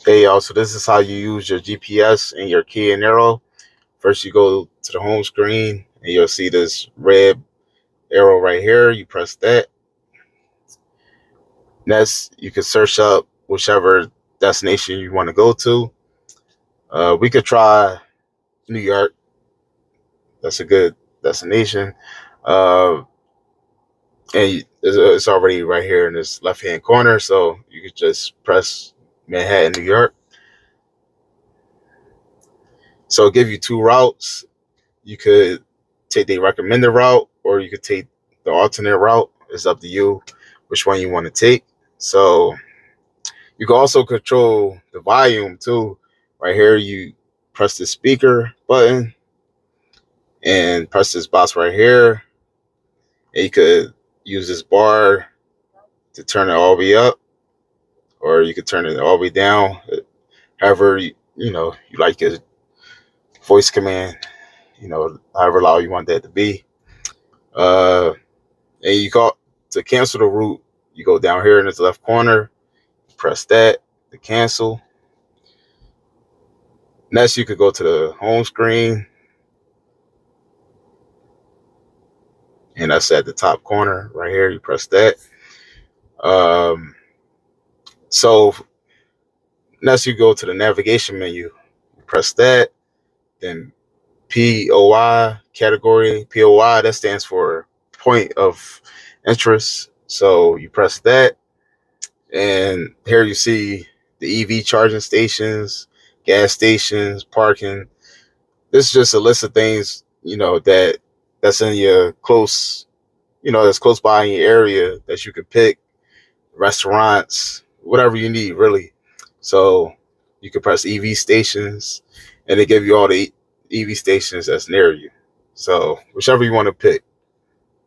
Hey y'all, so this is how you use your GPS in your Kia Niro. First you go to the home screen and you'll see this red arrow right here. You press that. Next, you can search up whichever destination you want to go to. We could try New York. That's a good destination. Uh, and it's already right here in this left-hand corner, so you could just press Manhattan, New York. So it'll give you two routes. You could take the recommended route or you could take the alternate route. It's up to you which one you want to take. So you can also control the volume too. Right here, you press the speaker button and press this box right here. And you could use this bar to turn it all the way up, or you could turn it all the way down. However, you like your voice command, however loud you want that to be. Uh, and you call to cancel the route. You go down here in this left corner, press that to cancel. Next, you could go to the home screen, and that's at the top corner right here. You press that. Um, so next, you go to the navigation menu. Press that. Then POI category. POI, that stands for point of interest. So you press that, and here you see the EV charging stations, gas stations, parking. This is just a list of things, that's in your close, that's close by in your area that you could pick, restaurants, whatever you need, really. So you can press EV stations, and they give you all the EV stations that's near you. So whichever you want to pick.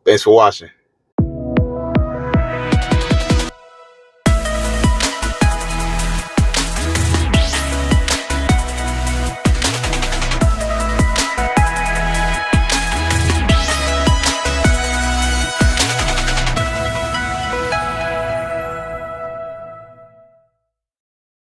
Thanks for watching.